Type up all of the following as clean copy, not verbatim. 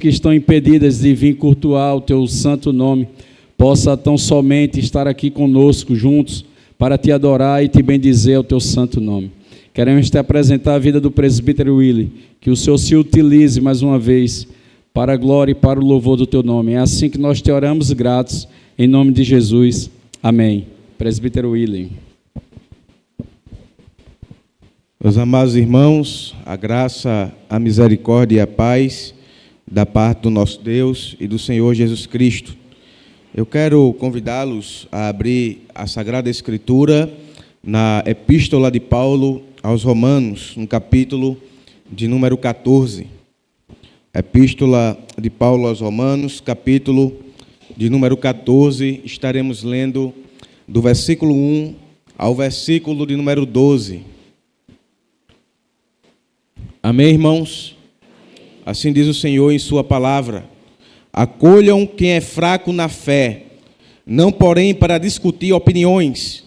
que estão impedidas de vir cultuar o teu santo nome, possa tão somente estar aqui conosco juntos para te adorar e te bendizer ao teu santo nome. Queremos te apresentar a vida do presbítero Willy, que o Senhor se utilize mais uma vez para a glória e para o louvor do teu nome. É assim que nós te oramos gratos, em nome de Jesus. Amém. Presbítero Willy. Meus amados irmãos, a graça, a misericórdia e a paz da parte do nosso Deus e do Senhor Jesus Cristo. Eu quero convidá-los a abrir a Sagrada Escritura na Epístola de Paulo aos Romanos, no capítulo de número 14. Epístola de Paulo aos Romanos, capítulo de número 14, estaremos lendo do versículo 1 ao versículo de número 12. Amém, irmãos? Assim diz o Senhor em sua palavra: acolham quem é fraco na fé, não porém para discutir opiniões.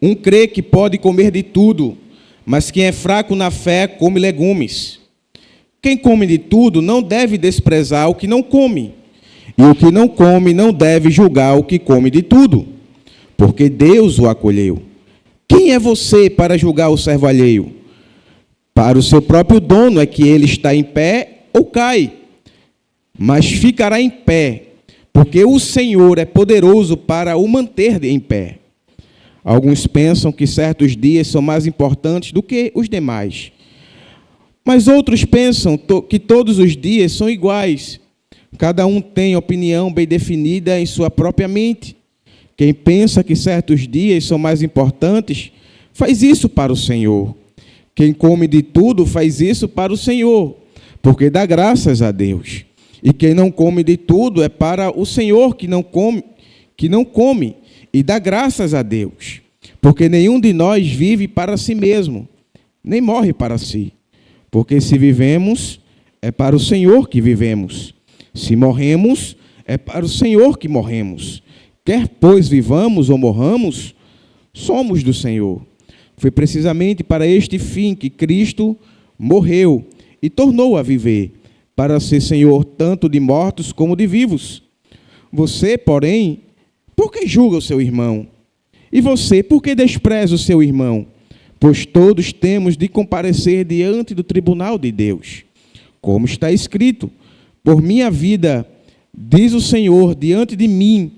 Um crê que pode comer de tudo, mas quem é fraco na fé come legumes. Quem come de tudo não deve desprezar o que não come, e o que não come não deve julgar o que come de tudo, porque Deus o acolheu. Quem é você para julgar o servo alheio? Para o seu próprio dono é que ele está em pé ou cai, mas ficará em pé, porque o Senhor é poderoso para o manter em pé. Alguns pensam que certos dias são mais importantes do que os demais, mas outros pensam que todos os dias são iguais. Cada um tem opinião bem definida em sua própria mente. Quem pensa que certos dias são mais importantes, faz isso para o Senhor. Quem come de tudo faz isso para o Senhor, porque dá graças a Deus. E quem não come de tudo é para o Senhor que não come e dá graças a Deus. Porque nenhum de nós vive para si mesmo, nem morre para si. Porque se vivemos, é para o Senhor que vivemos. Se morremos, é para o Senhor que morremos. Quer, pois, vivamos ou morramos, somos do Senhor. Foi precisamente para este fim que Cristo morreu e tornou a viver, para ser Senhor tanto de mortos como de vivos. Você, porém, por que julga o seu irmão? E você, por que despreza o seu irmão? Pois todos temos de comparecer diante do tribunal de Deus. Como está escrito: por minha vida, diz o Senhor, diante de mim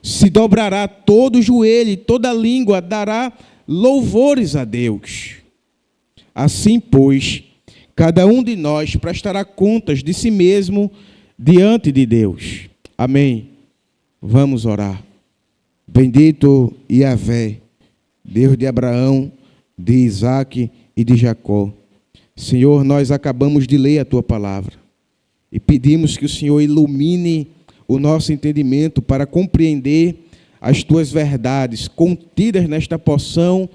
se dobrará todo o joelho e toda língua dará louvores a Deus. Assim, pois, cada um de nós prestará contas de si mesmo diante de Deus. Amém. Vamos orar. Bendito Yahvé, Deus de Abraão, de Isaque e de Jacó. Senhor, nós acabamos de ler a Tua palavra e pedimos que o Senhor ilumine o nosso entendimento para compreender as Tuas verdades contidas nesta porção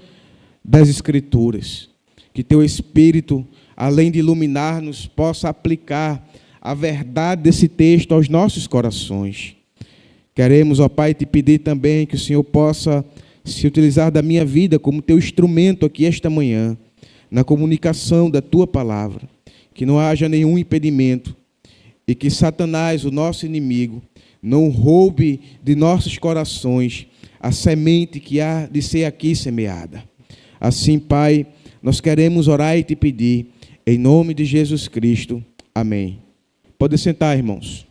das Escrituras. Que Teu Espírito, além de iluminar-nos, possa aplicar a verdade desse texto aos nossos corações. Queremos, ó Pai, te pedir também que o Senhor possa se utilizar da minha vida como Teu instrumento aqui esta manhã, na comunicação da Tua palavra. Que não haja nenhum impedimento e que Satanás, o nosso inimigo, não roube de nossos corações a semente que há de ser aqui semeada. Assim, Pai, nós queremos orar e te pedir, em nome de Jesus Cristo. Amém. Pode sentar, irmãos.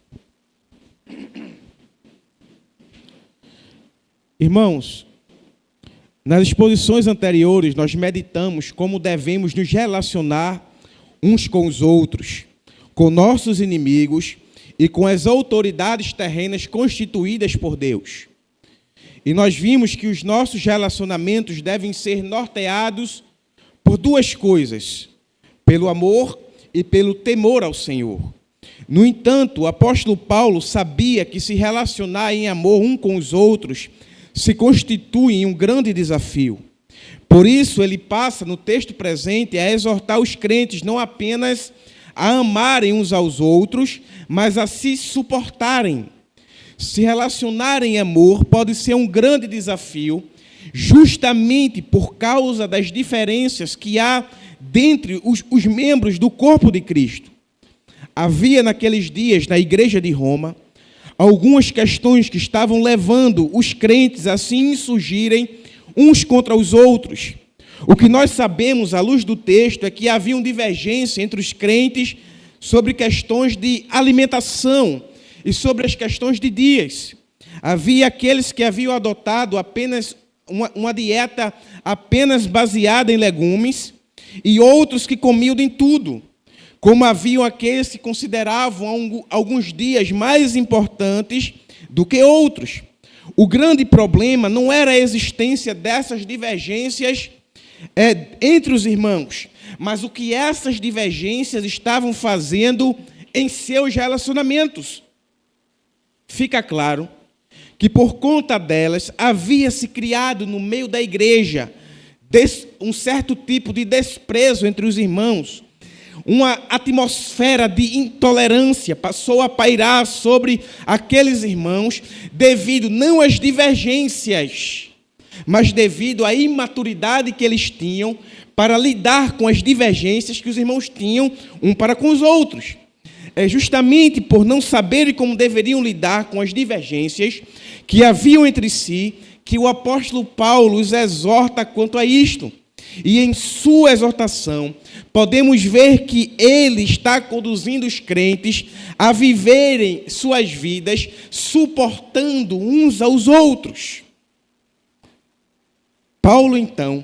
Irmãos, nas exposições anteriores, nós meditamos como devemos nos relacionar uns com os outros, com nossos inimigos e com as autoridades terrenas constituídas por Deus. E nós vimos que os nossos relacionamentos devem ser norteados por duas coisas: pelo amor e pelo temor ao Senhor. No entanto, o apóstolo Paulo sabia que se relacionar em amor um com os outros se constitui em um grande desafio. Por isso, ele passa no texto presente a exortar os crentes não apenas a amarem uns aos outros, mas a se suportarem. Se relacionar em amor pode ser um grande desafio, justamente por causa das diferenças que há dentre os membros do corpo de Cristo. Havia naqueles dias, na igreja de Roma, algumas questões que estavam levando os crentes a se insurgirem uns contra os outros. O que nós sabemos, à luz do texto, é que havia uma divergência entre os crentes sobre questões de alimentação e sobre as questões de dias. Havia aqueles que haviam adotado apenas uma dieta apenas baseada em legumes e outros que comiam de tudo, como haviam aqueles que consideravam alguns dias mais importantes do que outros. O grande problema não era a existência dessas divergências entre os irmãos, mas o que essas divergências estavam fazendo em seus relacionamentos. Fica claro que por conta delas havia se criado no meio da igreja um certo tipo de desprezo entre os irmãos. Uma atmosfera de intolerância passou a pairar sobre aqueles irmãos devido não às divergências, mas devido à imaturidade que eles tinham para lidar com as divergências que os irmãos tinham um para com os outros. É justamente por não saberem como deveriam lidar com as divergências que haviam entre si que o apóstolo Paulo os exorta quanto a isto. E em sua exortação, podemos ver que ele está conduzindo os crentes a viverem suas vidas suportando uns aos outros. Paulo, então,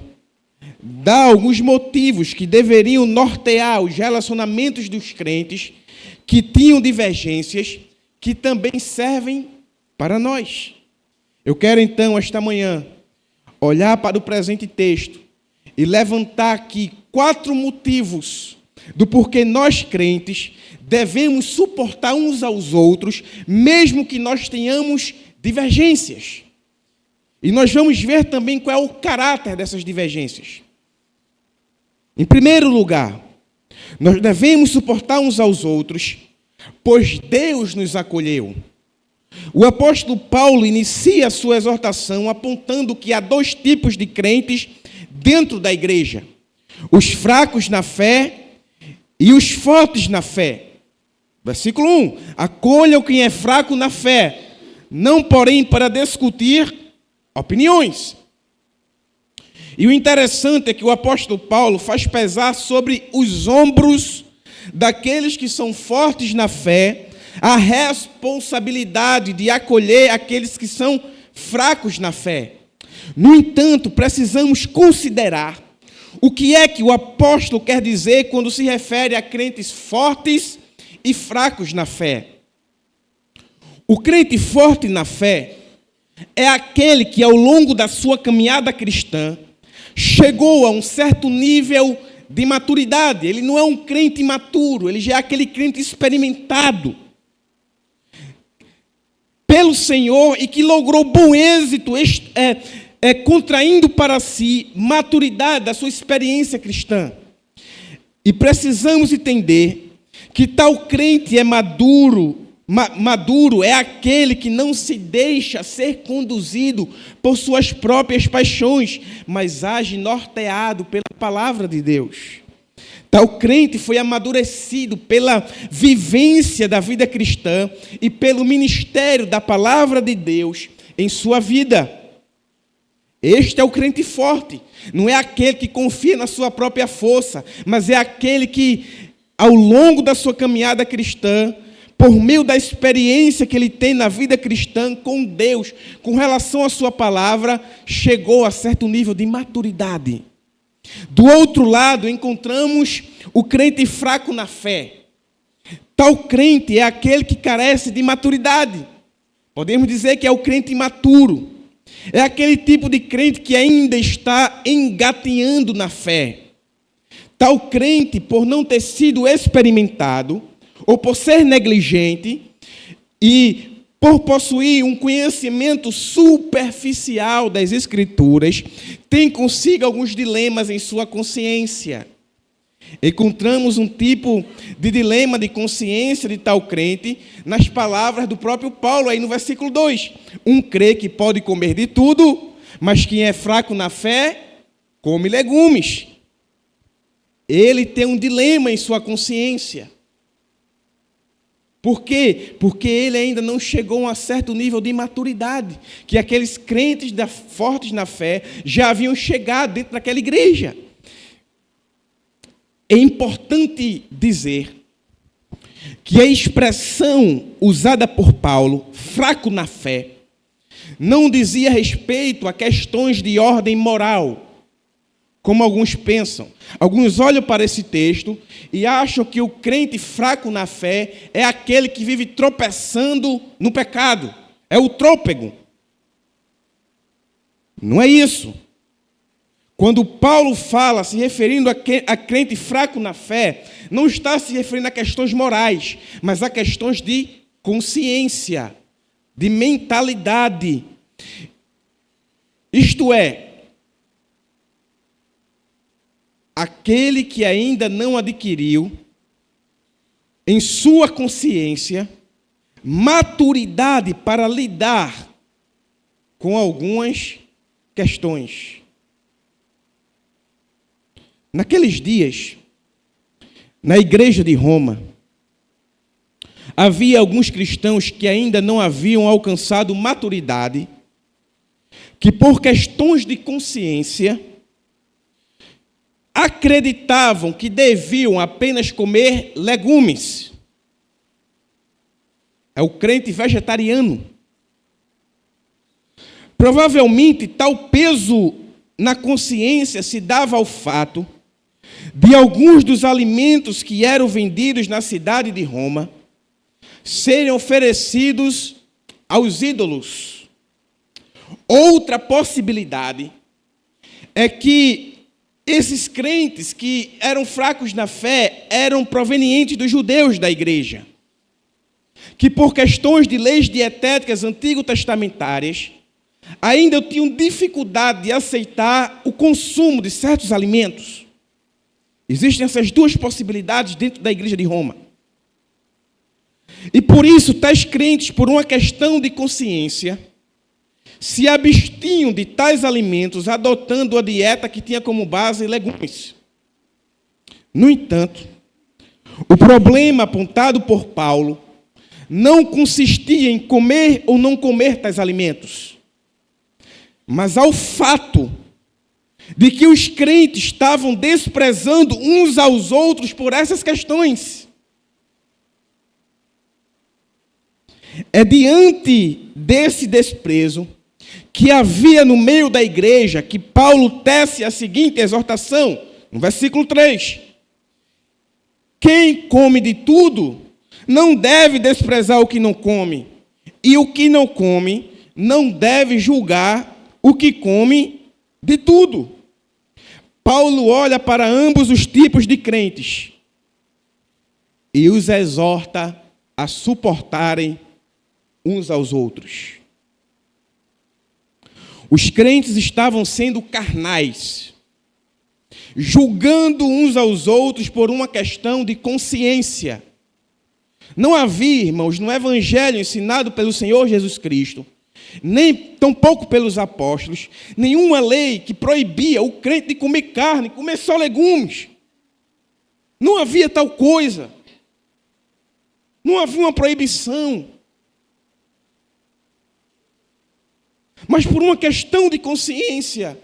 dá alguns motivos que deveriam nortear os relacionamentos dos crentes que tinham divergências, que também servem para nós. Eu quero, então, esta manhã, olhar para o presente texto e levantar aqui 4 motivos do porquê nós, crentes, devemos suportar uns aos outros, mesmo que nós tenhamos divergências. E nós vamos ver também qual é o caráter dessas divergências. Em primeiro lugar, nós devemos suportar uns aos outros, pois Deus nos acolheu. O apóstolo Paulo inicia a sua exortação apontando que há 2 tipos de crentes dentro da igreja: os fracos na fé e os fortes na fé. Versículo 1: acolham quem é fraco na fé, não porém para discutir opiniões. E o interessante é que o apóstolo Paulo faz pesar sobre os ombros daqueles que são fortes na fé a responsabilidade de acolher aqueles que são fracos na fé. No entanto, precisamos considerar o que é que o apóstolo quer dizer quando se refere a crentes fortes e fracos na fé. O crente forte na fé é aquele que, ao longo da sua caminhada cristã, chegou a um certo nível de maturidade. Ele não é um crente imaturo, ele já é aquele crente experimentado pelo Senhor e que logrou bom êxito, contraindo para si maturidade da sua experiência cristã. E precisamos entender que tal crente é maduro é aquele que não se deixa ser conduzido por suas próprias paixões, mas age norteado pela palavra de Deus. Tal crente foi amadurecido pela vivência da vida cristã e pelo ministério da palavra de Deus em sua vida. Este é o crente forte. Não é aquele que confia na sua própria força, mas é aquele que, ao longo da sua caminhada cristã, por meio da experiência que ele tem na vida cristã com Deus, com relação à sua palavra, chegou a certo nível de maturidade. Do outro lado, encontramos o crente fraco na fé. Tal crente é aquele que carece de maturidade. Podemos dizer que é o crente imaturo. É aquele tipo de crente que ainda está engatinhando na fé. Tal crente, por não ter sido experimentado, ou por ser negligente e por possuir um conhecimento superficial das Escrituras, tem consigo alguns dilemas em sua consciência. Encontramos um tipo de dilema de consciência de tal crente nas palavras do próprio Paulo, aí no versículo 2. Um crê que pode comer de tudo, mas quem é fraco na fé, come legumes. Ele tem um dilema em sua consciência. Por quê? Porque ele ainda não chegou a um certo nível de maturidade, que aqueles crentes fortes na fé já haviam chegado dentro daquela igreja. É importante dizer que a expressão usada por Paulo, fraco na fé, não dizia respeito a questões de ordem moral, como alguns pensam. Alguns olham para esse texto e acham que o crente fraco na fé é aquele que vive tropeçando no pecado. É o trôpego. Não é isso. Quando Paulo fala, se referindo a crente fraco na fé, não está se referindo a questões morais, mas a questões de consciência, de mentalidade. Isto é, aquele que ainda não adquiriu em sua consciência maturidade para lidar com algumas questões. Naqueles dias, na igreja de Roma, havia alguns cristãos que ainda não haviam alcançado maturidade, que por questões de consciência acreditavam que deviam apenas comer legumes. É o crente vegetariano. Provavelmente, tal peso na consciência se dava ao fato de alguns dos alimentos que eram vendidos na cidade de Roma serem oferecidos aos ídolos. Outra possibilidade é que esses crentes que eram fracos na fé eram provenientes dos judeus da igreja, que por questões de leis dietéticas antigo-testamentárias ainda tinham dificuldade de aceitar o consumo de certos alimentos. Existem essas duas possibilidades dentro da igreja de Roma. E por isso, tais crentes, por uma questão de consciência, se abstinham de tais alimentos, adotando a dieta que tinha como base legumes. No entanto, o problema apontado por Paulo não consistia em comer ou não comer tais alimentos, mas ao fato de que os crentes estavam desprezando uns aos outros por essas questões. É diante desse desprezo que havia no meio da igreja que Paulo tece a seguinte exortação, no versículo 3. Quem come de tudo não deve desprezar o que não come, e o que não come não deve julgar o que come de tudo. Paulo olha para ambos os tipos de crentes e os exorta a suportarem uns aos outros. Os crentes estavam sendo carnais, julgando uns aos outros por uma questão de consciência. Não havia, irmãos, no evangelho ensinado pelo Senhor Jesus Cristo, nem tampouco pelos apóstolos, nenhuma lei que proibia o crente de comer carne, comer só legumes. Não havia tal coisa. Não havia uma proibição. Mas por uma questão de consciência,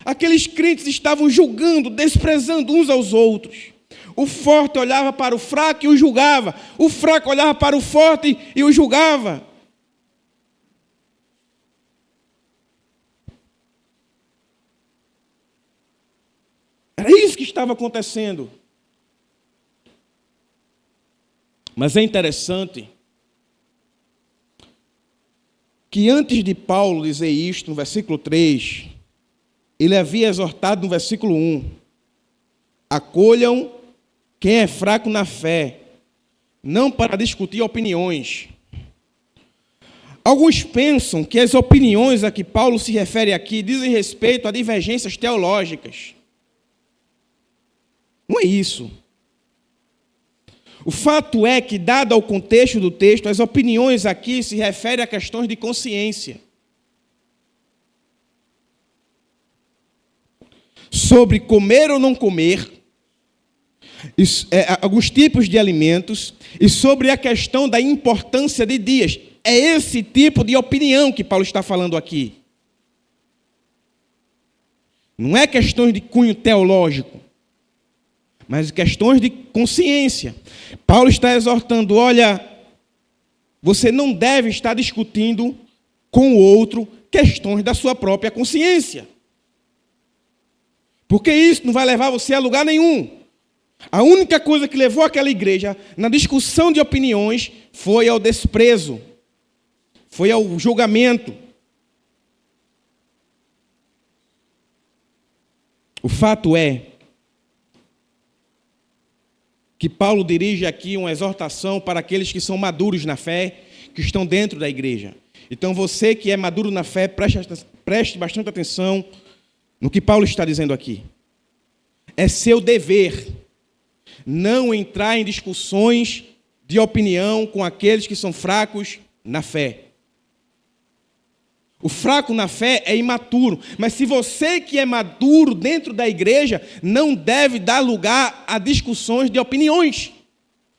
aqueles crentes estavam julgando, desprezando uns aos outros. O forte olhava para o fraco e o julgava. O fraco olhava para o forte e o julgava. Era isso que estava acontecendo. Mas é interessante que antes de Paulo dizer isto, no versículo 3, ele havia exortado no versículo 1, acolham quem é fraco na fé, não para discutir opiniões. Alguns pensam que as opiniões a que Paulo se refere aqui dizem respeito a divergências teológicas. Não é isso. O fato é que, dado ao contexto do texto, as opiniões aqui se referem a questões de consciência. Sobre comer ou não comer, alguns tipos de alimentos e sobre a questão da importância de dias. É esse tipo de opinião que Paulo está falando aqui. Não é questões de cunho teológico, mas questões de consciência. Paulo está exortando, olha, você não deve estar discutindo com o outro questões da sua própria consciência. Porque isso não vai levar você a lugar nenhum. A única coisa que levou aquela igreja na discussão de opiniões foi ao desprezo, foi ao julgamento. O fato é que Paulo dirige aqui uma exortação para aqueles que são maduros na fé, que estão dentro da igreja. Então você que é maduro na fé, preste bastante atenção no que Paulo está dizendo aqui. É seu dever não entrar em discussões de opinião com aqueles que são fracos na fé. O fraco na fé é imaturo, mas se você que é maduro dentro da igreja, não deve dar lugar a discussões de opiniões.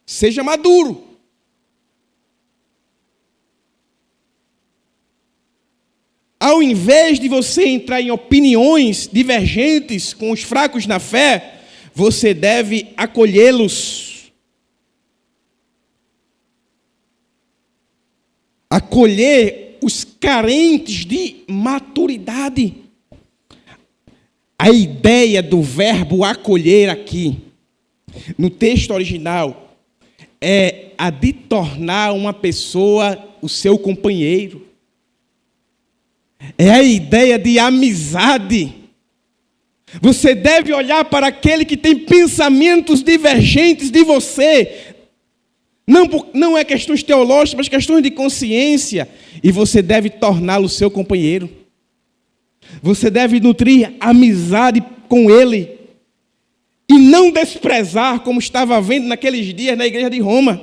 Seja maduro. Ao invés de você entrar em opiniões divergentes com os fracos na fé, você deve acolhê-los. Acolher os carentes de maturidade. A ideia do verbo acolher aqui, no texto original, é a de tornar uma pessoa o seu companheiro. É a ideia de amizade. Você deve olhar para aquele que tem pensamentos divergentes de você. Não é questões teológicas, mas questões de consciência. E você deve torná-lo seu companheiro. Você deve nutrir amizade com ele. E não desprezar, como estava havendo naqueles dias na igreja de Roma.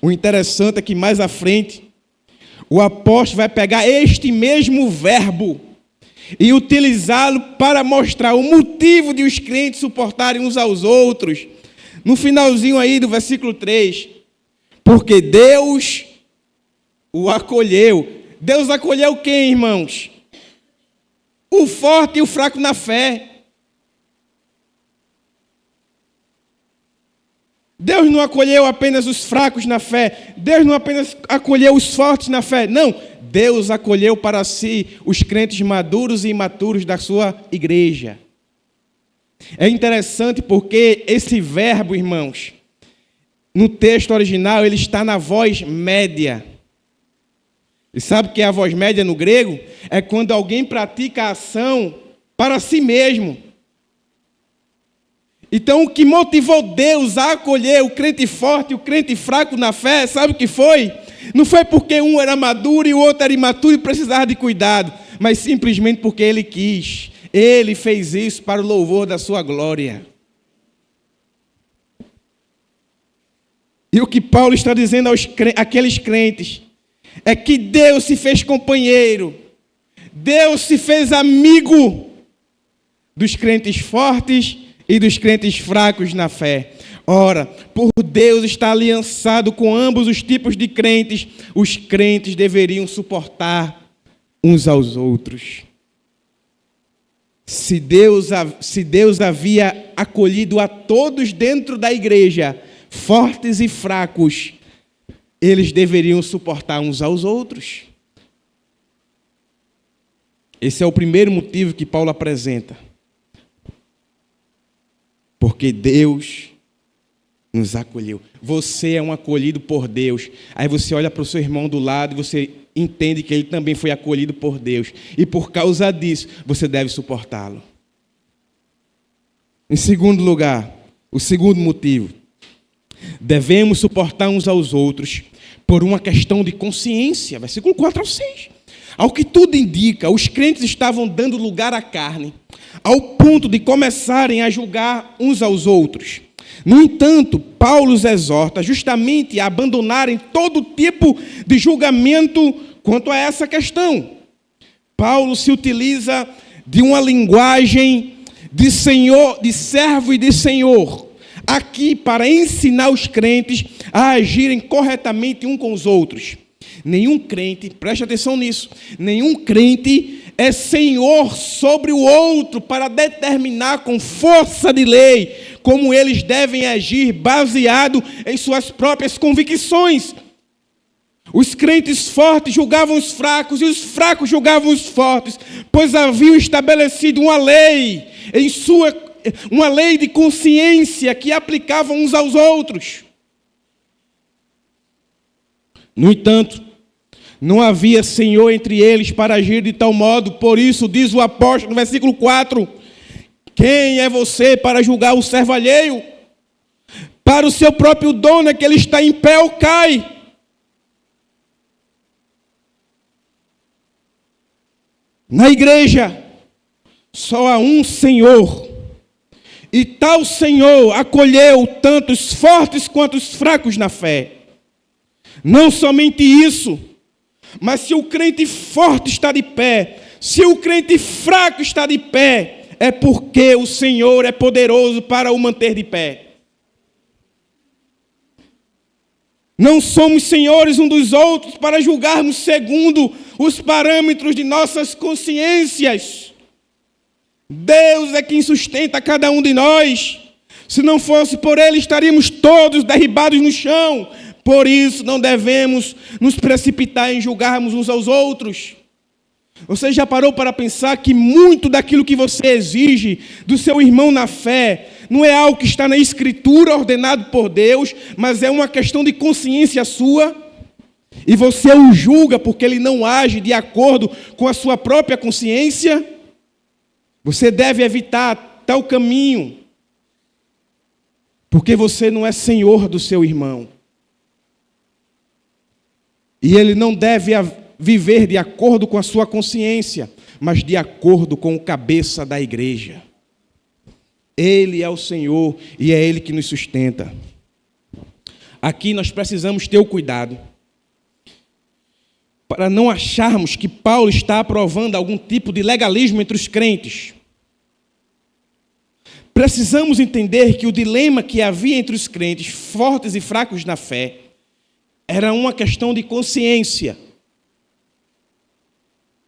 O interessante é que mais à frente, o apóstolo vai pegar este mesmo verbo e utilizá-lo para mostrar o motivo de os crentes suportarem uns aos outros. No finalzinho aí do versículo 3. Porque Deus o acolheu. Deus acolheu quem, irmãos? O forte e o fraco na fé. Deus não acolheu apenas os fracos na fé. Deus não apenas acolheu os fortes na fé. Não. Deus acolheu para si os crentes maduros e imaturos da sua igreja. É interessante porque esse verbo, irmãos, no texto original, ele está na voz média. E sabe o que é a voz média no grego? É quando alguém pratica a ação para si mesmo. Então, o que motivou Deus a acolher o crente forte e o crente fraco na fé, sabe o que foi? Não foi porque um era maduro e o outro era imaturo e precisava de cuidado, mas simplesmente porque ele quis. Ele fez isso para o louvor da sua glória. E o que Paulo está dizendo àqueles crentes é que Deus se fez companheiro, Deus se fez amigo dos crentes fortes e dos crentes fracos na fé. Ora, por Deus estar aliançado com ambos os tipos de crentes, os crentes deveriam suportar uns aos outros. Se Deus havia acolhido a todos dentro da igreja, fortes e fracos, eles deveriam suportar uns aos outros. Esse é o primeiro motivo que Paulo apresenta. Porque Deus nos acolheu. Você é um acolhido por Deus. Aí você olha para o seu irmão do lado e você entende que ele também foi acolhido por Deus. E por causa disso, você deve suportá-lo. Em segundo lugar, o segundo motivo. Devemos suportar uns aos outros por uma questão de consciência. Versículo 4 ao 6. Ao que tudo indica, os crentes estavam dando lugar à carne, ao ponto de começarem a julgar uns aos outros. No entanto, Paulo os exorta justamente a abandonarem todo tipo de julgamento quanto a essa questão. Paulo se utiliza de uma linguagem de Senhor, de servo e de Senhor, aqui para ensinar os crentes a agirem corretamente um com os outros. Nenhum crente, preste atenção nisso, nenhum crente é senhor sobre o outro para determinar com força de lei como eles devem agir baseado em suas próprias convicções. Os crentes fortes julgavam os fracos e os fracos julgavam os fortes, pois haviam estabelecido uma lei uma lei de consciência que aplicavam uns aos outros. No entanto, não havia senhor entre eles para agir de tal modo. Por isso, diz o apóstolo no versículo 4, quem é você para julgar o servo alheio? Para o seu próprio dono é que ele está em pé ou cai. Na igreja, só há um Senhor, e tal Senhor acolheu tanto os fortes quanto os fracos na fé. Não somente isso, mas se o crente forte está de pé, se o crente fraco está de pé, é porque o Senhor é poderoso para o manter de pé. Não somos senhores uns dos outros para julgarmos segundo os parâmetros de nossas consciências. Deus é quem sustenta cada um de nós. Se não fosse por Ele, estaríamos todos derribados no chão. Por isso, não devemos nos precipitar em julgarmos uns aos outros. Você já parou para pensar que muito daquilo que você exige do seu irmão na fé não é algo que está na Escritura ordenado por Deus, mas é uma questão de consciência sua? E você o julga porque ele não age de acordo com a sua própria consciência? Você deve evitar tal caminho, porque você não é senhor do seu irmão. E ele não deve viver de acordo com a sua consciência, mas de acordo com o cabeça da igreja. Ele é o Senhor e é Ele que nos sustenta. Aqui nós precisamos ter o cuidado para não acharmos que Paulo está aprovando algum tipo de legalismo entre os crentes. Precisamos entender que o dilema que havia entre os crentes, fortes e fracos na fé, era uma questão de consciência.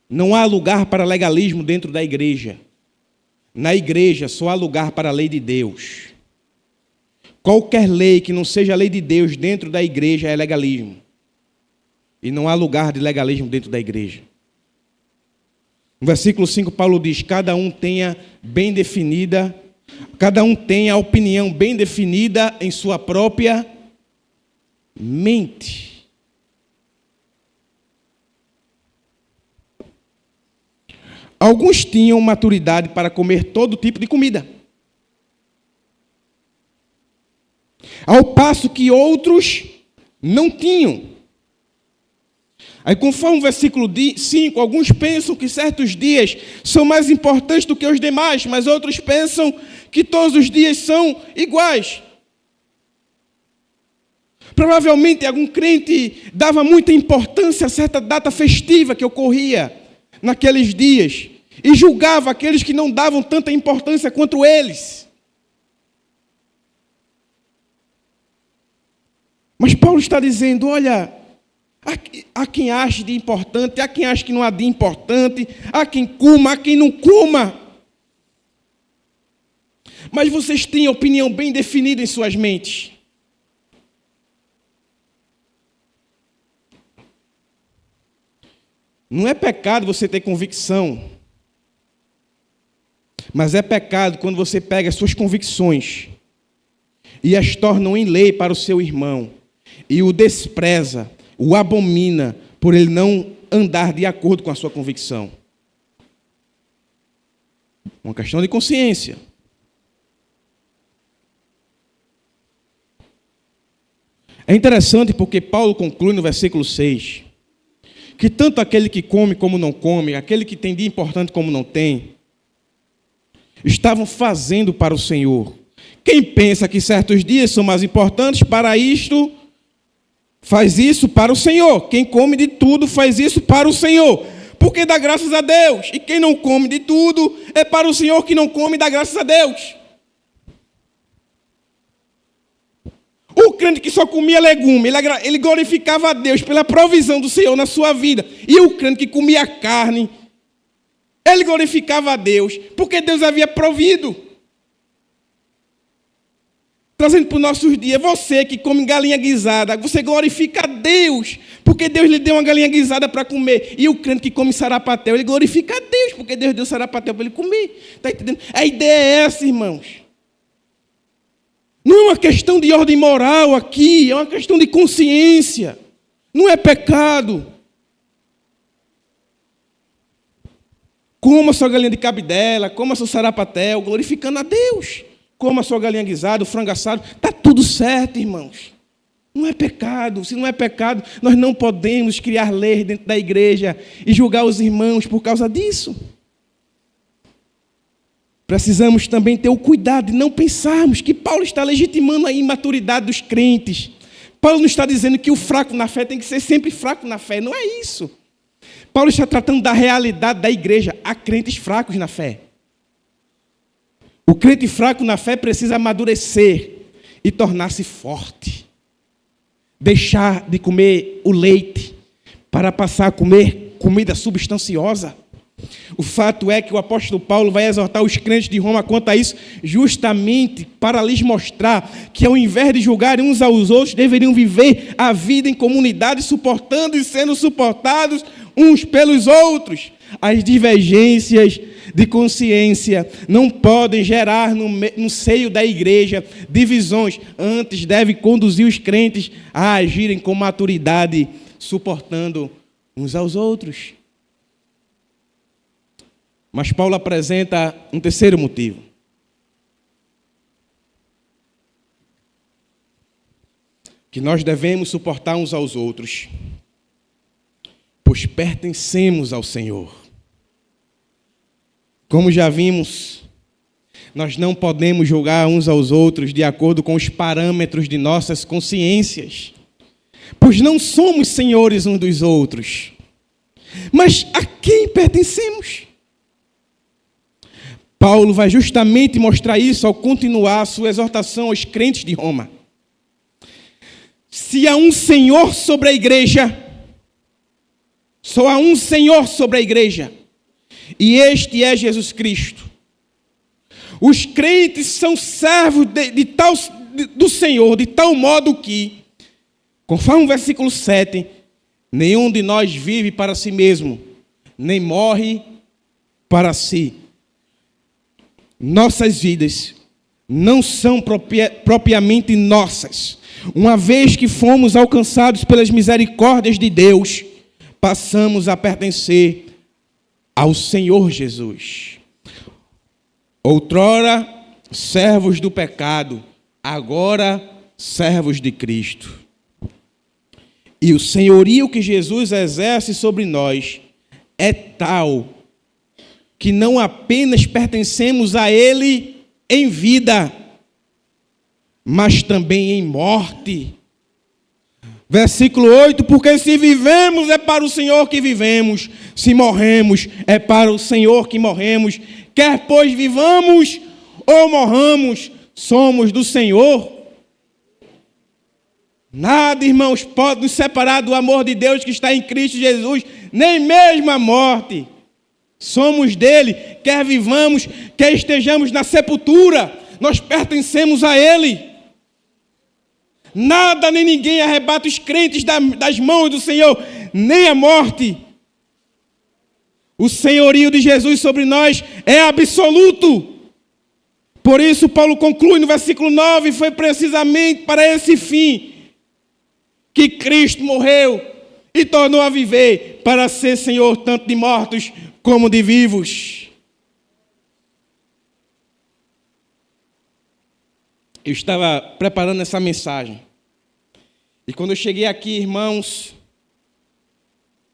Não há lugar para legalismo dentro da igreja. Na igreja só há lugar para a lei de Deus. Qualquer lei que não seja a lei de Deus dentro da igreja é legalismo. E não há lugar de legalismo dentro da igreja. No versículo 5, Paulo diz, cada um tenha a opinião bem definida em sua própria mente. Alguns tinham maturidade para comer todo tipo de comida, ao passo que outros não tinham. Aí, conforme o versículo 5, alguns pensam que certos dias são mais importantes do que os demais, mas outros pensam que todos os dias são iguais. Provavelmente algum crente dava muita importância a certa data festiva que ocorria naqueles dias, e julgava aqueles que não davam tanta importância quanto eles. Mas Paulo está dizendo, olha, há quem ache de importante, há quem ache que não há de importante, há quem coma, há quem não coma. Mas vocês têm opinião bem definida em suas mentes. Não é pecado você ter convicção, mas é pecado quando você pega as suas convicções e as torna em lei para o seu irmão e o despreza, o abomina por ele não andar de acordo com a sua convicção. Uma questão de consciência. É interessante porque Paulo conclui no versículo 6, que tanto aquele que come como não come, aquele que tem dia importante como não tem, estavam fazendo para o Senhor. Quem pensa que certos dias são mais importantes, para isto, faz isso para o Senhor. Quem come de tudo, faz isso para o Senhor. porque dá graças a Deus. E quem não come de tudo é para o Senhor que não come e dá graças a Deus. O crente que só comia legume, ele glorificava a Deus pela provisão do Senhor na sua vida. E o crente que comia carne, ele glorificava a Deus, porque Deus havia provido. Trazendo para os nossos dias, você que come galinha guisada, você glorifica a Deus, porque Deus lhe deu uma galinha guisada para comer. E o crente que come sarapatel, ele glorifica a Deus, porque Deus deu sarapatel para ele comer. Está entendendo? A ideia é essa, irmãos. Não é uma questão de ordem moral aqui, é uma questão de consciência. Não é pecado. Coma a sua galinha de cabidela, coma seu sarapatel, glorificando a Deus. Coma a sua galinha guisada, o frango assado, está tudo certo, irmãos. Não é pecado. Se não é pecado, nós não podemos criar leis dentro da igreja e julgar os irmãos por causa disso. Precisamos também ter o cuidado de não pensarmos que Paulo está legitimando a imaturidade dos crentes. Paulo não está dizendo que o fraco na fé tem que ser sempre fraco na fé. Não é isso. Paulo está tratando da realidade da igreja. Há crentes fracos na fé. O crente fraco na fé precisa amadurecer e tornar-se forte. Deixar de comer o leite para passar a comer comida substanciosa. O fato é que o apóstolo Paulo vai exortar os crentes de Roma quanto a isso, justamente para lhes mostrar que, ao invés de julgarem uns aos outros, deveriam viver a vida em comunidade, suportando e sendo suportados uns pelos outros. As divergências de consciência não podem gerar no seio da igreja divisões. Antes, deve conduzir os crentes a agirem com maturidade, suportando uns aos outros. Mas Paulo apresenta um terceiro motivo. Que nós devemos suportar uns aos outros, pois pertencemos ao Senhor. Como já vimos, nós não podemos julgar uns aos outros de acordo com os parâmetros de nossas consciências, pois não somos senhores uns dos outros. Mas a quem pertencemos? Paulo vai justamente mostrar isso ao continuar a sua exortação aos crentes de Roma. Se há um Senhor sobre a igreja, só há um Senhor sobre a igreja, e este é Jesus Cristo. Os crentes são servos do Senhor, de tal modo que, conforme o versículo 7, nenhum de nós vive para si mesmo, nem morre para si. Nossas vidas não são propriamente nossas. Uma vez que fomos alcançados pelas misericórdias de Deus, passamos a pertencer ao Senhor Jesus. Outrora, servos do pecado, agora servos de Cristo. E o senhorio que Jesus exerce sobre nós é tal que não apenas pertencemos a Ele em vida, mas também em morte. Versículo 8, porque se vivemos é para o Senhor que vivemos, se morremos é para o Senhor que morremos, quer pois vivamos ou morramos, somos do Senhor. Nada, irmãos, pode nos separar do amor de Deus que está em Cristo Jesus, nem mesmo a morte. Somos dele, quer vivamos, quer estejamos na sepultura, nós pertencemos a Ele. Nada nem ninguém arrebata os crentes das mãos do Senhor, nem a morte. O senhorio de Jesus sobre nós é absoluto. Por isso, Paulo conclui no versículo 9, foi precisamente para esse fim que Cristo morreu e tornou a viver, para ser Senhor tanto de mortos como de vivos. Eu estava preparando essa mensagem. E quando eu cheguei aqui, irmãos,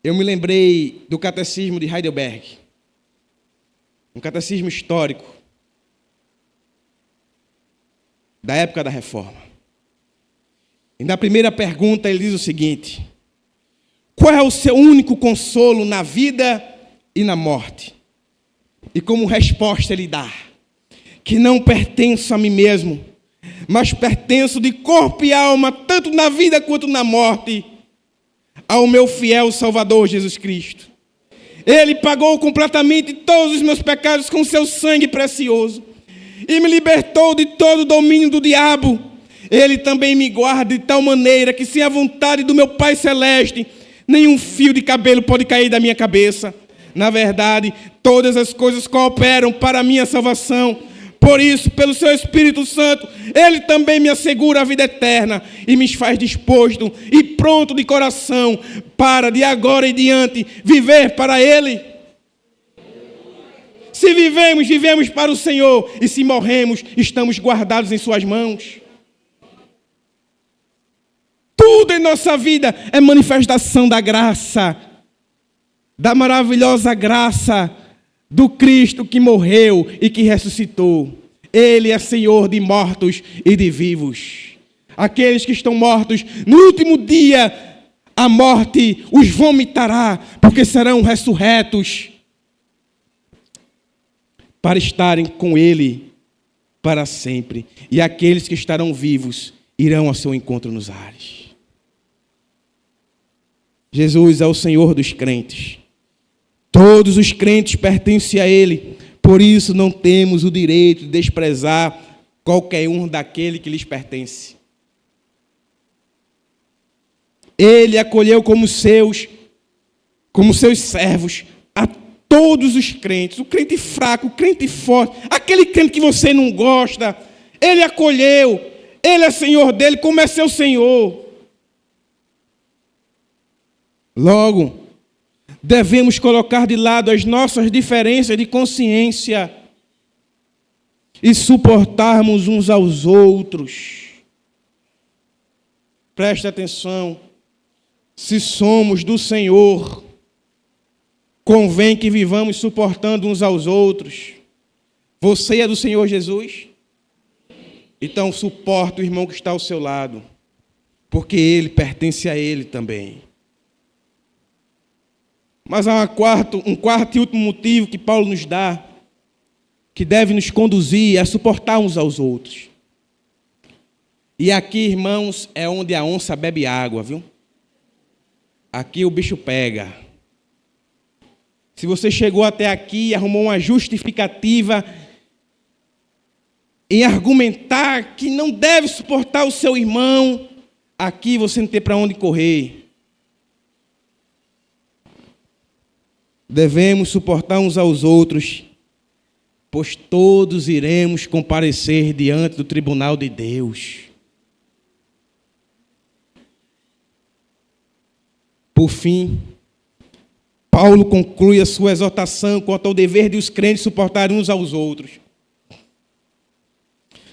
eu me lembrei do catecismo de Heidelberg. Um catecismo histórico da época da Reforma. E na primeira pergunta ele diz o seguinte: qual é o seu único consolo na vida e na morte. E como resposta ele dá: que não pertenço a mim mesmo, mas pertenço de corpo e alma, tanto na vida quanto na morte, ao meu fiel Salvador Jesus Cristo. Ele pagou completamente todos os meus pecados com seu sangue precioso e me libertou de todo o domínio do diabo. Ele também me guarda de tal maneira que, sem a vontade do meu Pai Celeste, nenhum fio de cabelo pode cair da minha cabeça. Na verdade, todas as coisas cooperam para a minha salvação. Por isso, pelo seu Espírito Santo, Ele também me assegura a vida eterna e me faz disposto e pronto de coração para, de agora em diante, viver para Ele. Se vivemos, vivemos para o Senhor, e se morremos, estamos guardados em suas mãos. Tudo em nossa vida é manifestação da graça, da maravilhosa graça do Cristo que morreu e que ressuscitou. Ele é Senhor de mortos e de vivos. Aqueles que estão mortos, no último dia, a morte os vomitará, porque serão ressurretos para estarem com Ele para sempre. E aqueles que estarão vivos irão ao seu encontro nos ares. Jesus é o Senhor dos crentes. Todos os crentes pertencem a Ele. Por isso não temos o direito de desprezar qualquer um daquele que lhes pertence. Ele acolheu como seus servos a todos os crentes. O crente fraco, o crente forte, aquele crente que você não gosta, Ele acolheu. Ele é Senhor dele, como é seu Senhor. Logo, devemos colocar de lado as nossas diferenças de consciência e suportarmos uns aos outros. Preste atenção. Se somos do Senhor, convém que vivamos suportando uns aos outros. Você é do Senhor Jesus? Então suporta o irmão que está ao seu lado, porque ele pertence a Ele também. Mas há um quarto e último motivo que Paulo nos dá, que deve nos conduzir a suportar uns aos outros. E aqui, irmãos, é onde a onça bebe água, viu? Aqui o bicho pega. Se você chegou até aqui e arrumou uma justificativa em argumentar que não deve suportar o seu irmão, aqui você não tem para onde correr. Devemos suportar uns aos outros, pois todos iremos comparecer diante do tribunal de Deus. Por fim, Paulo conclui a sua exortação quanto ao dever de os crentes suportarem uns aos outros,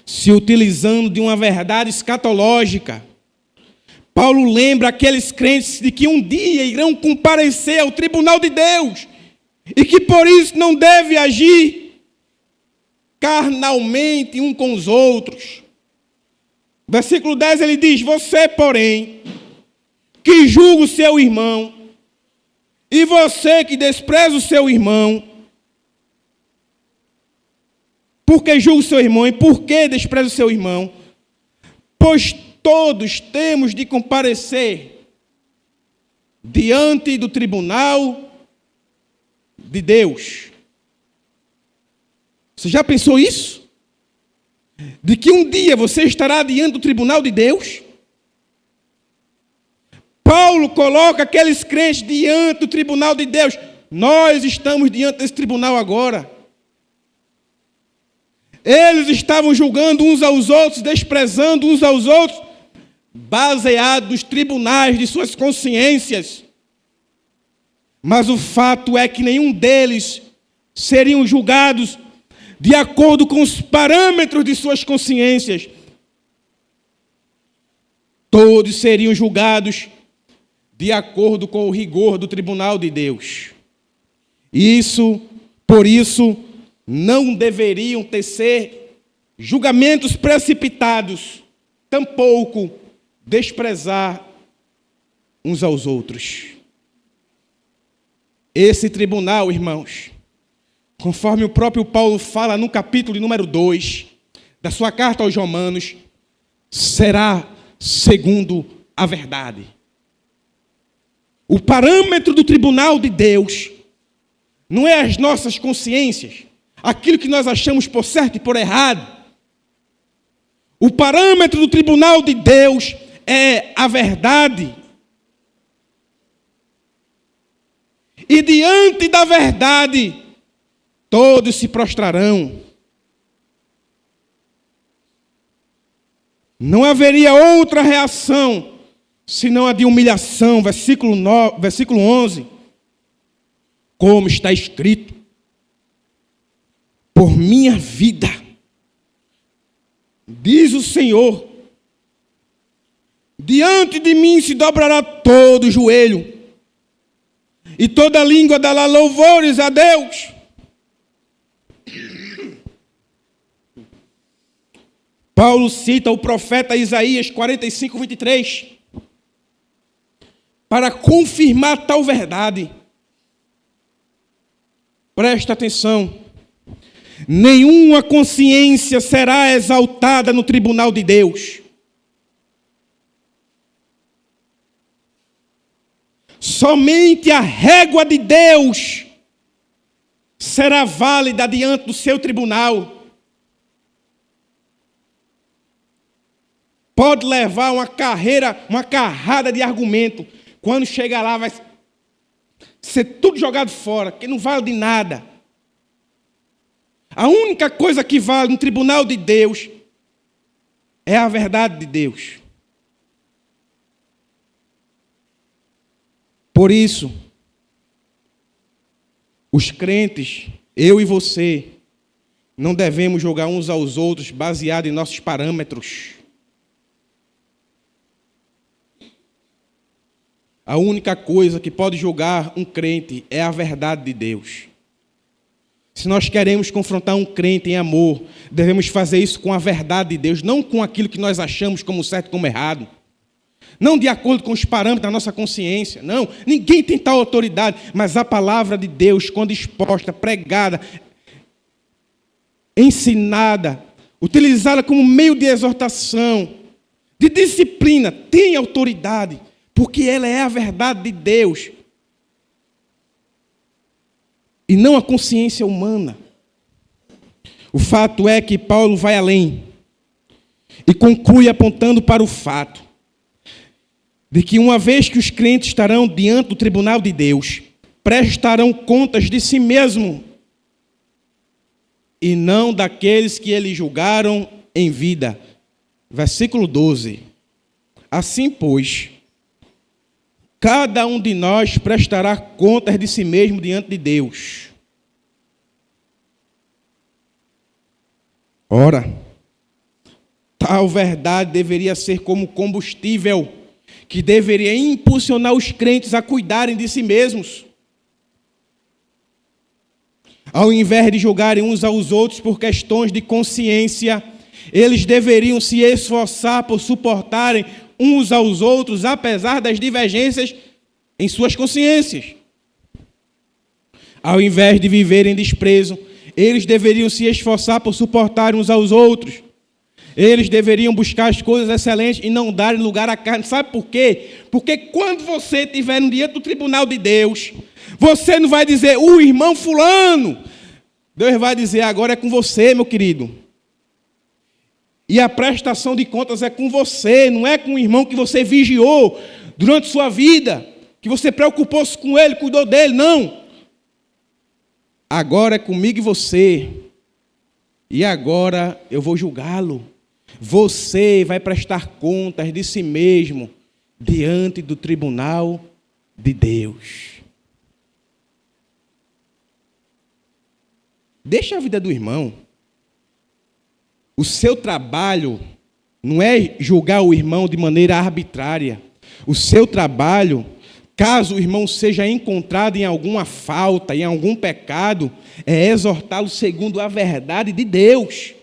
se utilizando de uma verdade escatológica. Paulo lembra aqueles crentes de que um dia irão comparecer ao tribunal de Deus e que por isso não deve agir carnalmente um com os outros. Versículo 10 ele diz: você, porém, que julga o seu irmão, e você que despreza o seu irmão, por que julga o seu irmão e por que despreza o seu irmão? Pois todos temos de comparecer diante do tribunal de Deus. Você já pensou isso? De que um dia você estará diante do tribunal de Deus? Paulo coloca aqueles crentes diante do tribunal de Deus. Nós estamos diante desse tribunal agora. Eles estavam julgando uns aos outros, desprezando uns aos outros, baseado nos tribunais de suas consciências. Mas o fato é que nenhum deles seriam julgados de acordo com os parâmetros de suas consciências. Todos seriam julgados de acordo com o rigor do tribunal de Deus. Por isso, não deveriam tecer julgamentos precipitados, tampouco desprezar uns aos outros. Esse tribunal, irmãos, conforme o próprio Paulo fala no capítulo número 2 da sua carta aos Romanos, será segundo a verdade. O parâmetro do tribunal de Deus não é as nossas consciências, aquilo que nós achamos por certo e por errado. O parâmetro do tribunal de Deus é a verdade. E diante da verdade, todos se prostrarão. Não haveria outra reação senão a de humilhação. Versículo 11. Como está escrito: por minha vida, diz o Senhor, diante de mim se dobrará todo o joelho, e toda língua dará louvores a Deus. Paulo cita o profeta Isaías 45, 23, para confirmar tal verdade. Presta atenção. Nenhuma consciência será exaltada no tribunal de Deus. Somente a régua de Deus será válida diante do seu tribunal. Pode levar uma carrada de argumento. Quando chegar lá, vai ser tudo jogado fora, que não vale de nada. A única coisa que vale no tribunal de Deus é a verdade de Deus. Por isso, os crentes, eu e você, não devemos julgar uns aos outros baseado em nossos parâmetros. A única coisa que pode julgar um crente é a verdade de Deus. Se nós queremos confrontar um crente em amor, devemos fazer isso com a verdade de Deus, não com aquilo que nós achamos como certo e como errado. Não de acordo com os parâmetros da nossa consciência. Não, ninguém tem tal autoridade, mas a palavra de Deus, quando exposta, pregada, ensinada, utilizada como meio de exortação, de disciplina, tem autoridade, porque ela é a verdade de Deus. E não a consciência humana. O fato é que Paulo vai além e conclui apontando para o fato de que uma vez que os crentes estarão diante do tribunal de Deus, prestarão contas de si mesmo e não daqueles que eles julgaram em vida. Versículo 12. Assim, pois, cada um de nós prestará contas de si mesmo diante de Deus. Ora, tal verdade deveria ser como combustível que deveria impulsionar os crentes a cuidarem de si mesmos. Ao invés de julgarem uns aos outros por questões de consciência, eles deveriam se esforçar por suportarem uns aos outros, apesar das divergências em suas consciências. Ao invés de viverem desprezo, eles deveriam se esforçar por suportar uns aos outros. Eles deveriam buscar as coisas excelentes e não darem lugar à carne. Sabe por quê? Porque quando você estiver diante do tribunal de Deus, você não vai dizer, o irmão fulano. Deus vai dizer, agora é com você, meu querido. E a prestação de contas é com você, não é com o irmão que você vigiou durante sua vida, que você preocupou-se com ele, cuidou dele, não. Agora é comigo e você. E agora eu vou julgá-lo. Você vai prestar contas de si mesmo diante do tribunal de Deus. Deixa a vida do irmão. O seu trabalho não é julgar o irmão de maneira arbitrária. O seu trabalho, caso o irmão seja encontrado em alguma falta, em algum pecado, é exortá-lo segundo a verdade de Deus.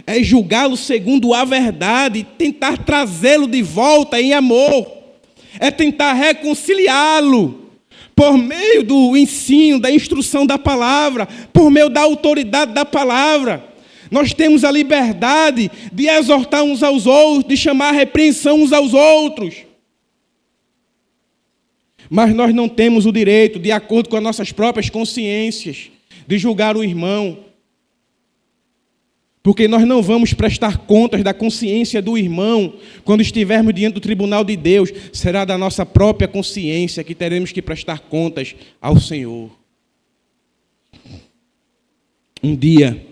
É julgá-lo segundo a verdade, tentar trazê-lo de volta em amor. É tentar reconciliá-lo. por meio do ensino, da instrução da palavra, por meio da autoridade da palavra. Nós temos a liberdade de exortar uns aos outros, de chamar a repreensão uns aos outros. Mas nós não temos o direito, de acordo com as nossas próprias consciências, de julgar o irmão. Porque nós não vamos prestar contas da consciência do irmão quando estivermos diante do tribunal de Deus. Será da nossa própria consciência que teremos que prestar contas ao Senhor. Um dia,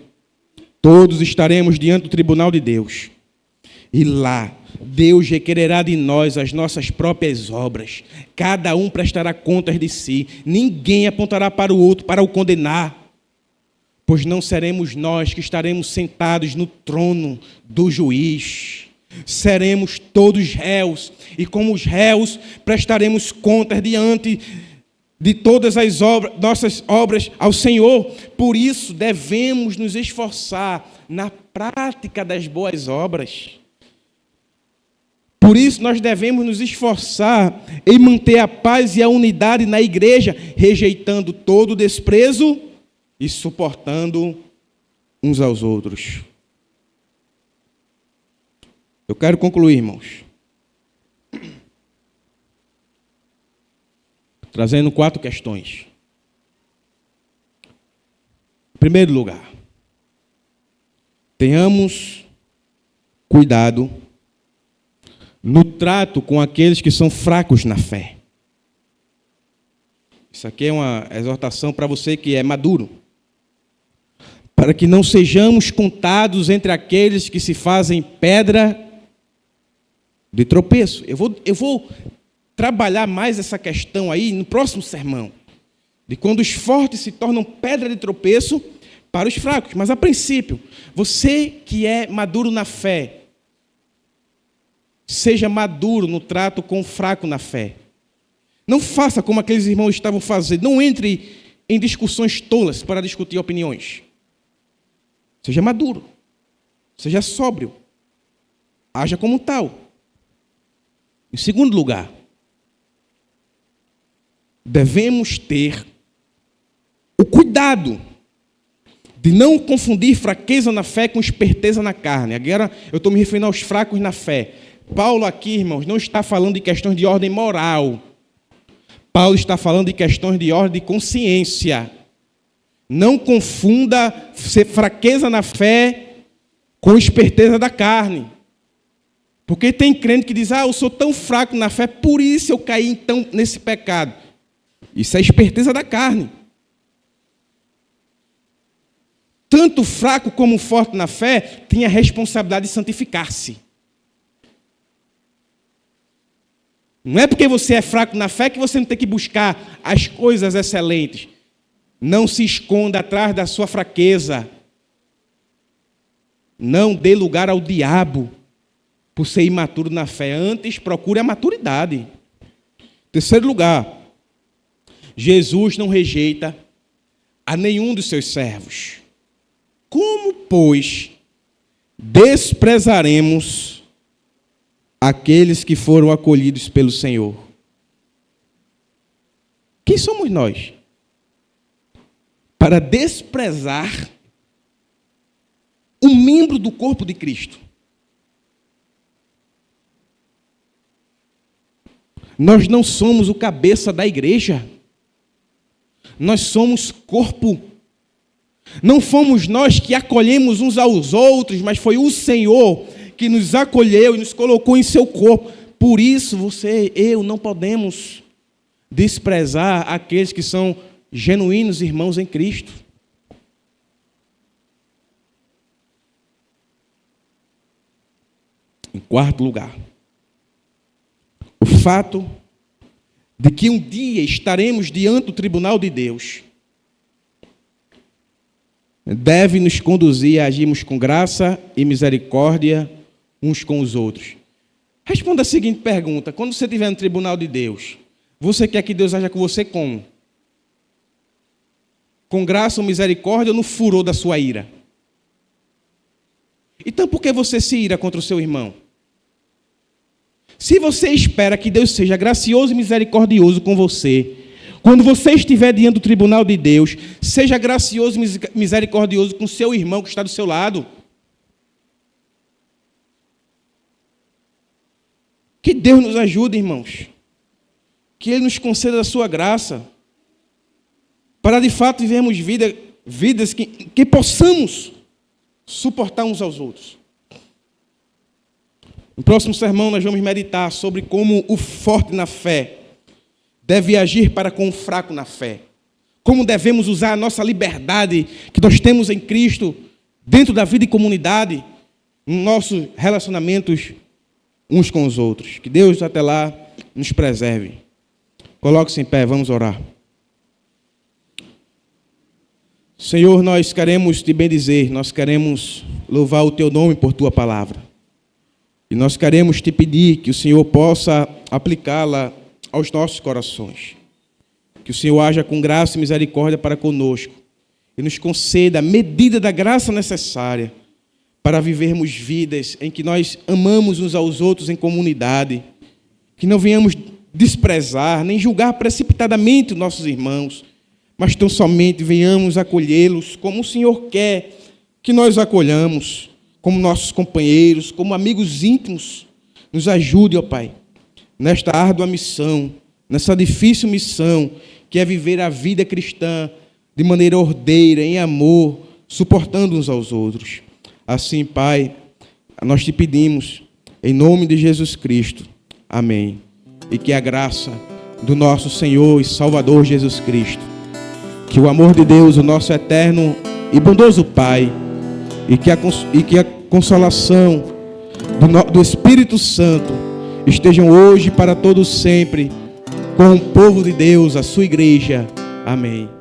todos estaremos diante do tribunal de Deus. E lá, Deus requererá de nós as nossas próprias obras. Cada um prestará contas de si. Ninguém apontará para o outro para o condenar. Pois não seremos nós que estaremos sentados no trono do juiz. Seremos todos réus. E como os réus, prestaremos contas diante de todas as nossas obras ao Senhor. Por isso, devemos nos esforçar na prática das boas obras. Por isso, nós devemos nos esforçar em manter a paz e a unidade na igreja, rejeitando todo desprezo e suportando uns aos outros. Eu quero concluir, irmãos, trazendo 4 questões. Em primeiro lugar, tenhamos cuidado no trato com aqueles que são fracos na fé. Isso aqui é uma exortação para você que é maduro. Para que não sejamos contados entre aqueles que se fazem pedra de tropeço. Eu vou trabalhar mais essa questão aí no próximo sermão. De quando os fortes se tornam pedra de tropeço para os fracos. Mas a princípio, você que é maduro na fé, seja maduro no trato com o fraco na fé. Não faça como aqueles irmãos estavam fazendo. Não entre em discussões tolas para discutir opiniões. Seja maduro. Seja sóbrio. Haja como tal. Em segundo lugar, devemos ter o cuidado de não confundir fraqueza na fé com esperteza na carne. Agora eu estou me referindo aos fracos na fé. Paulo aqui, irmãos, não está falando de questões de ordem moral. Paulo está falando de questões de ordem de consciência. Não confunda fraqueza na fé com esperteza da carne. Porque tem crente que diz, eu sou tão fraco na fé, por isso eu caí então nesse pecado. Isso é esperteza da carne. Tanto fraco como forte na fé tem a responsabilidade de santificar-se. Não é porque você é fraco na fé que você não tem que buscar as coisas excelentes. Não se esconda atrás da sua fraqueza. Não dê lugar ao diabo por ser imaturo na fé. Antes, procure a maturidade. Terceiro lugar, Jesus não rejeita a nenhum dos seus servos. Como, pois, desprezaremos aqueles que foram acolhidos pelo Senhor? Quem somos nós para desprezar um membro do corpo de Cristo? Nós não somos o cabeça da igreja. Nós somos corpo. Não fomos nós que acolhemos uns aos outros, mas foi o Senhor que nos acolheu e nos colocou em seu corpo. Por isso, você e eu não podemos desprezar aqueles que são genuínos irmãos em Cristo. Em quarto lugar, o fato de que um dia estaremos diante do tribunal de Deus deve nos conduzir a agirmos com graça e misericórdia uns com os outros. Responda a seguinte pergunta: quando você estiver no tribunal de Deus, você quer que Deus haja com você como? Com graça ou misericórdia ou no furor da sua ira? Então por que você se ira contra o seu irmão? Se você espera que Deus seja gracioso e misericordioso com você, Quando você estiver diante do tribunal de Deus, seja gracioso e misericordioso com seu irmão que está do seu lado. Que Deus nos ajude, irmãos. Que Ele nos conceda a sua graça. Para de fato vivermos vidas que possamos suportar uns aos outros. No próximo sermão nós vamos meditar sobre como o forte na fé deve agir para com o fraco na fé. Como devemos usar a nossa liberdade que nós temos em Cristo dentro da vida e comunidade, nos nossos relacionamentos uns com os outros. Que Deus até lá nos preserve. Coloque-se em pé, vamos orar. Senhor, nós queremos te bendizer, nós queremos louvar o teu nome por tua palavra. E nós queremos te pedir que o Senhor possa aplicá-la aos nossos corações. Que o Senhor haja com graça e misericórdia para conosco e nos conceda a medida da graça necessária para vivermos vidas em que nós amamos uns aos outros em comunidade, que não venhamos desprezar, nem julgar precipitadamente os nossos irmãos, mas tão somente venhamos acolhê-los como o Senhor quer que nós acolhamos, como nossos companheiros, como amigos íntimos. Nos ajude, ó Pai, nesta árdua missão, nessa difícil missão, que é viver a vida cristã de maneira ordeira, em amor, suportando uns aos outros. Assim, Pai, nós te pedimos, em nome de Jesus Cristo. Amém. E que a graça do nosso Senhor e Salvador Jesus Cristo, que o amor de Deus, o nosso eterno e bondoso Pai, e que a consolação do Espírito Santo estejam hoje para todos sempre com o povo de Deus, a sua igreja. Amém.